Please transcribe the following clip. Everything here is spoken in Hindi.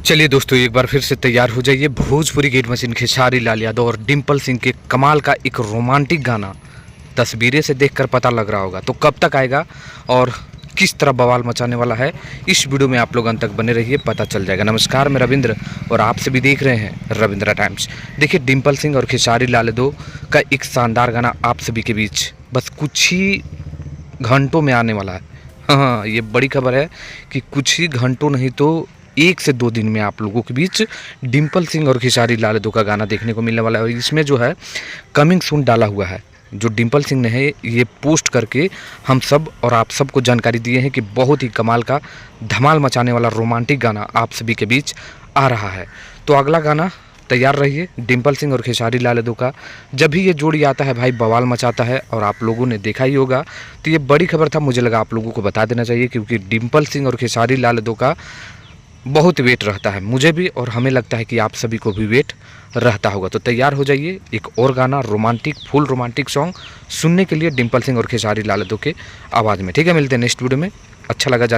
चलिए दोस्तों, एक बार फिर से तैयार हो जाइए। भोजपुरी गेट मशीन खेसारी लाल यादव और डिम्पल सिंह के कमाल का एक रोमांटिक गाना तस्वीरें से देखकर पता लग रहा होगा, तो कब तक आएगा और किस तरह बवाल मचाने वाला है, इस वीडियो में आप लोग अंत तक बने रहिए, पता चल जाएगा। नमस्कार, मैं रविंद्र और आप सभी देख रहे हैं रविंद्रा टाइम्स। देखिए, डिम्पल सिंह और खेसारी लाल यादव का एक शानदार गाना आप सभी के बीच बस कुछ ही घंटों में आने वाला है। हाँ, ये बड़ी खबर है कि कुछ ही घंटों नहीं तो 1 से 2 दिन में आप लोगों के बीच डिम्पल सिंह और खेसारी लाल यादव का गाना देखने को मिलने वाला है। और इसमें जो है कमिंग सून डाला हुआ है, जो डिम्पल सिंह ने है ये पोस्ट करके हम सब और आप सबको जानकारी दिए हैं कि बहुत ही कमाल का धमाल मचाने वाला रोमांटिक गाना आप सभी के बीच आ रहा है। तो अगला गाना तैयार रहिए डिम्पल सिंह और खेसारी लाल यादव का। जब भी ये जोड़ी आता है भाई बवाल मचाता है, और आप लोगों ने देखा ही होगा। तो ये बड़ी खबर था, मुझे लगा आप लोगों को बता देना चाहिए, क्योंकि डिम्पल सिंह और खेसारी लाल यादव का बहुत वेट रहता है, मुझे भी, और हमें लगता है कि आप सभी को भी वेट रहता होगा। तो तैयार हो जाइए एक और गाना रोमांटिक, फुल रोमांटिक सॉन्ग सुनने के लिए डिम्पल सिंह और खेसारी लाल यादव के आवाज़ में। ठीक है, मिलते हैं नेक्स्ट वीडियो में। अच्छा लगा